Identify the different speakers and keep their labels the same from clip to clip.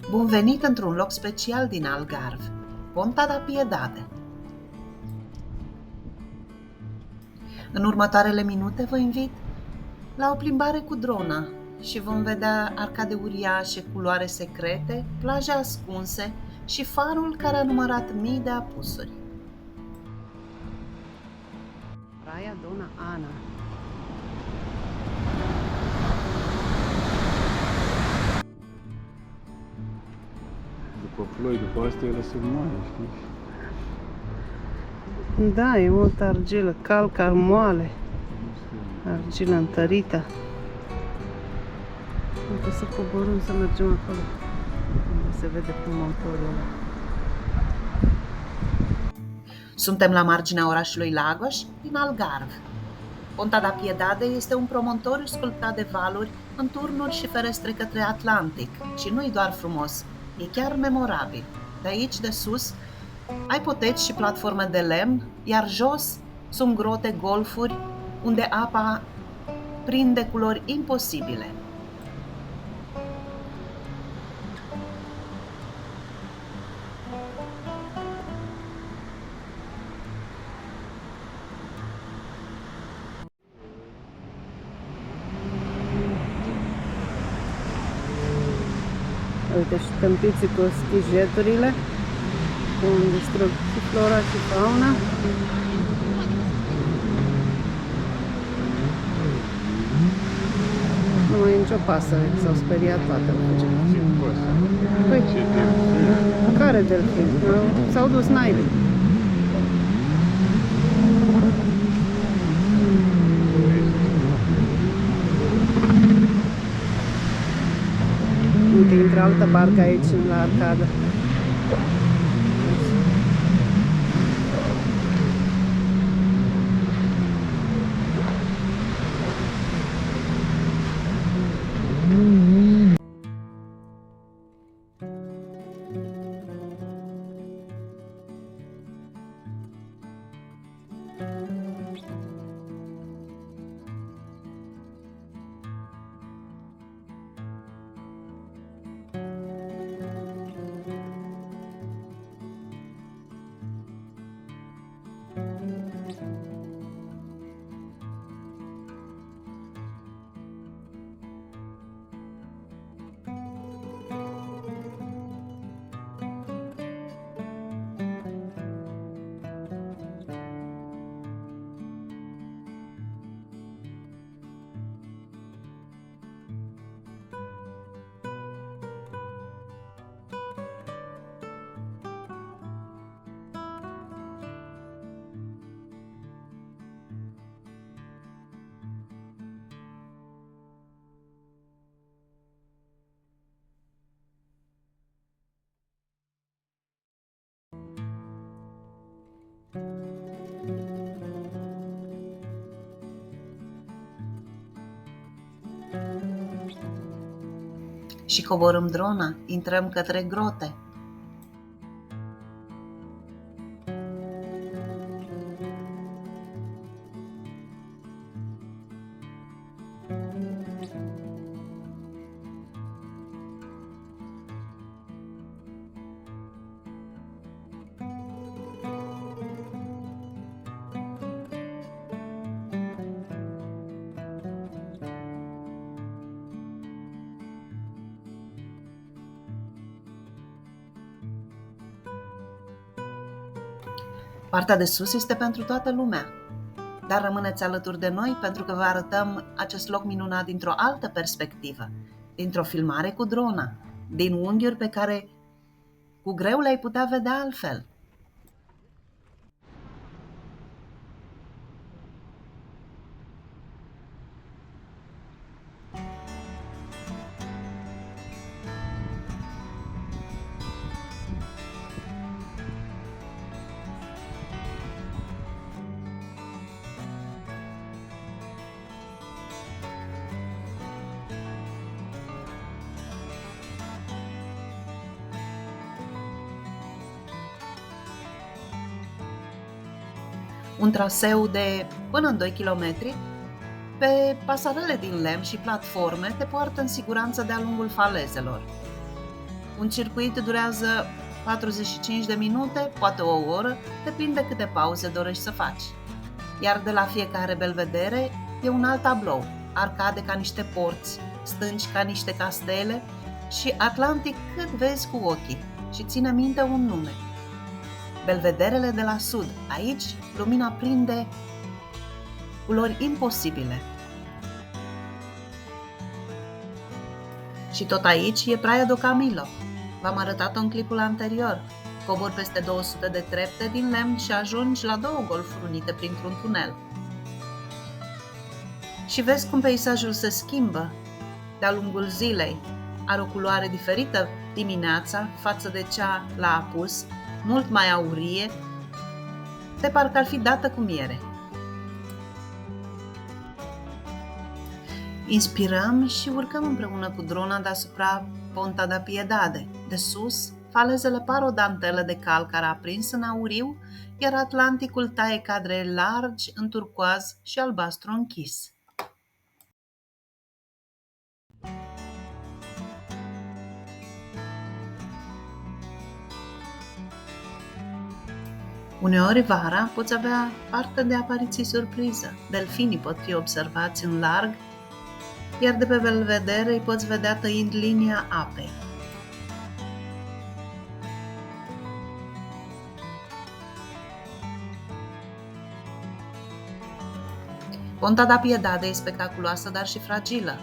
Speaker 1: Bun venit într-un loc special din Algarve, Ponta da Piedade. În următoarele minute vă invit la o plimbare cu drona și vom vedea arcade uriașe, culoare secrete, plaje ascunse și farul care a numărat mii de apusuri.
Speaker 2: Praia Dona Ana.
Speaker 3: După ploi, după astea ele sunt moale, știi?
Speaker 2: Da, e multă argilă, calcar moale, argilă întărită. Trebuie să coborâm, să mergem acolo, unde se vede promontoriul ăla.
Speaker 1: Suntem la marginea orașului Lagos din Algarve. Ponta da Piedade este un promontoriu sculptat de valuri în turnuri și ferestre către Atlantic și nu-i doar frumos, e chiar memorabil. De aici, de sus, ai poteci și platforme de lemn, iar jos sunt grote, golfuri, unde apa prinde culori imposibile.
Speaker 2: Uite și tâmpiții cu schijeturile, unde distrug și flora și fauna. Nu mai e nicio pasăre, s-au speriat toate. Păi, care delfin? S-au dus naibii. Uite, intră altă barcă aici, la arcadă.
Speaker 1: Și coborâm drona, intrăm către grote. Partea de sus este pentru toată lumea, dar rămâneți alături de noi pentru că vă arătăm acest loc minunat dintr-o altă perspectivă, dintr-o filmare cu drona, din unghiuri pe care cu greu le-ai putea vedea altfel. Un traseu de până în 2 km pe pasarele din lemn și platforme te poartă în siguranță de-a lungul falezelor. Un circuit durează 45 de minute, poate o oră, depinde câte pauze dorești să faci. Iar de la fiecare belvedere e un alt tablou, arcade ca niște porți, stânci ca niște castele și Atlantic cât vezi cu ochii și ține minte un nume. Belvederele de la sud, aici lumina prinde culori imposibile. Și tot aici e Praia do Camilo. V-am arătat-o în clipul anterior. Cobori peste 200 de trepte din lemn și ajungi la 2 golfuri unite printr-un tunel. Și vezi cum peisajul se schimbă de-a lungul zilei. Are o culoare diferită dimineața față de cea la apus, mult mai aurie, de parcă ar fi dată cu miere. Inspirăm și urcăm împreună cu drona deasupra Ponta da Piedade. De sus, falezele par o dantelă de calcar aprins în auriu, iar Atlanticul taie cadre largi în turcoaz și albastru închis. Uneori vara poți avea parte de apariții surpriză. Delfinii pot fi observați în larg, iar de pe belvedere îi poți vedea tăind linia apei. Ponta da Piedade e spectaculoasă, dar și fragilă.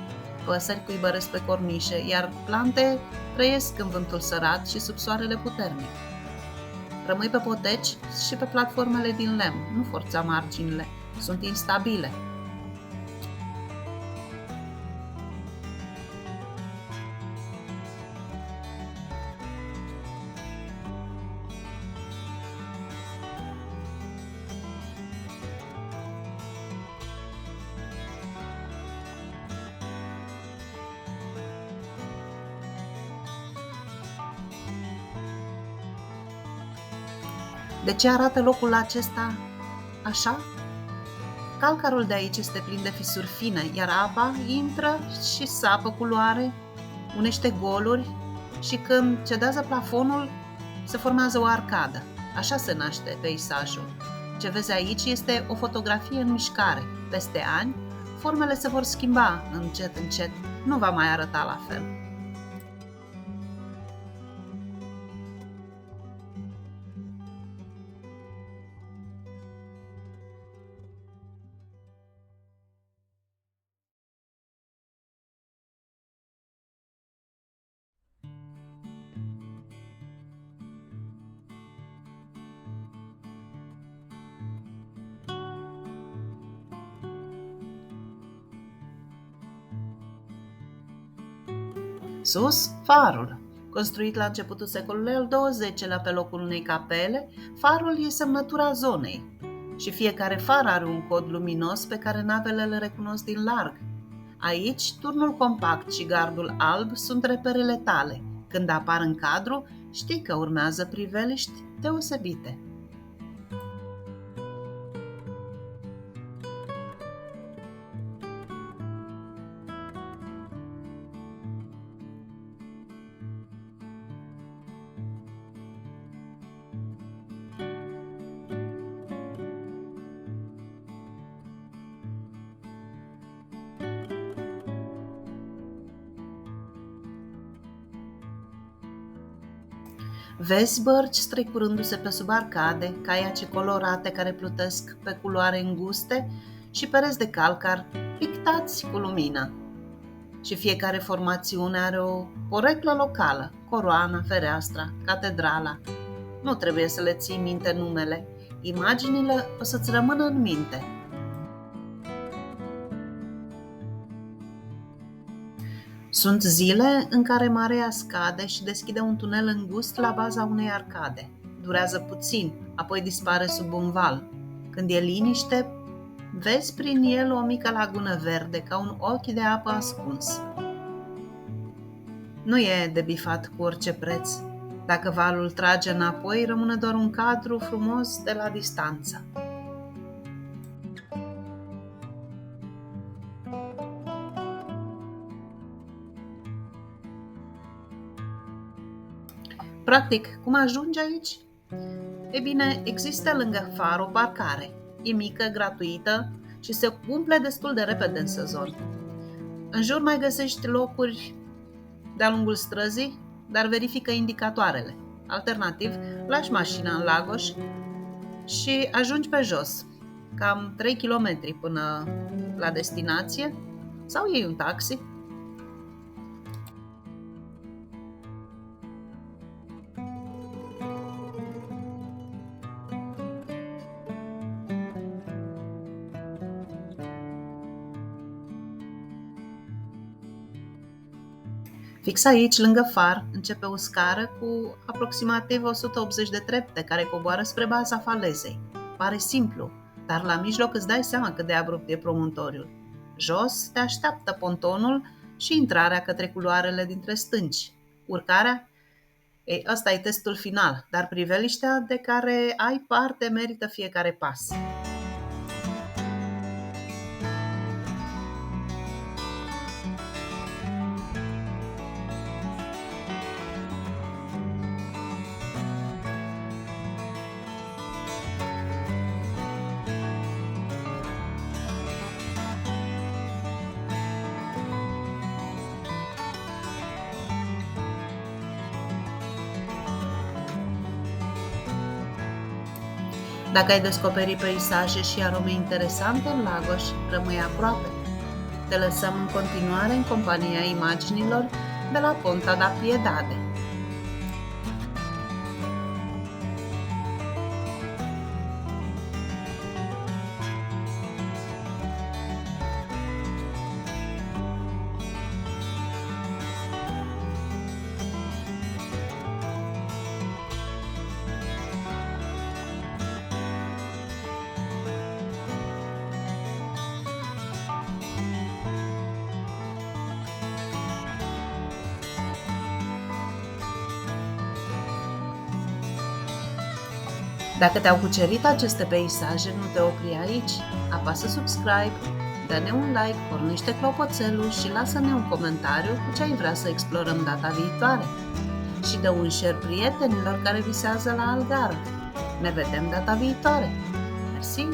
Speaker 1: Păsări cuibăresc pe cornișe, iar plante trăiesc în vântul sărat și sub soarele puternic. Rămâi pe poteci și pe platformele din lemn, nu forța marginile, sunt instabile. De ce arată locul acesta așa? Calcarul de aici este plin de fisuri fine, iar apa intră și sapă culoare, unește goluri și când cedează plafonul, se formează o arcadă. Așa se naște peisajul. Ce vezi aici este o fotografie în mișcare. Peste ani, formele se vor schimba încet, încet. Nu va mai arăta la fel. Sus, farul. Construit la începutul secolului al XX-lea pe locul unei capele, farul e semnătura zonei și fiecare far are un cod luminos pe care navele le recunosc din larg. Aici, turnul compact și gardul alb sunt reperele tale. Când apar în cadru, știi că urmează priveliști deosebite. Vezi bărci strecurându-se pe sub arcade, caiace colorate care plutesc pe culoare înguste și pereți de calcar pictați cu lumină. Și fiecare formațiune are o poreclă locală, coroana, fereastra, catedrala. Nu trebuie să le ții minte numele, imaginile o să-ți rămână în minte. Sunt zile în care marea scade și deschide un tunel îngust la baza unei arcade. Durează puțin, apoi dispare sub un val. Când e liniște, vezi prin el o mică lagună verde, ca un ochi de apă ascuns. Nu e de bifat cu orice preț. Dacă valul trage înapoi, rămâne doar un cadru frumos de la distanță. Practic, cum ajungi aici? E bine, există lângă far o parcare. E mică, gratuită și se umple destul de repede în sezon. În jur mai găsești locuri de-a lungul străzii, dar verifică indicatoarele. Alternativ, lași mașina în Lagos și ajungi pe jos, cam 3 km până la destinație, sau iei un taxi. Fix aici, lângă far, începe o scară cu aproximativ 180 de trepte care coboară spre baza falezei. Pare simplu, dar la mijloc îți dai seama cât de abrupt e promontoriul. Jos te așteaptă pontonul și intrarea către culoarele dintre stânci. Urcarea? Ei, ăsta e testul final, dar priveliștea de care ai parte merită fiecare pas. Dacă ai descoperi peisaje și arome interesante în Lagos, rămâi aproape. Te lăsăm în continuare în compania imaginilor de la Ponta da Piedade. Dacă te-au cucerit aceste peisaje, nu te opri aici. Apasă subscribe, dă-ne un like, pornește clopoțelul și lasă-ne un comentariu cu ce ai vrea să explorăm data viitoare. Și dă un share prietenilor care visează la Algarve. Ne vedem data viitoare. Mersi!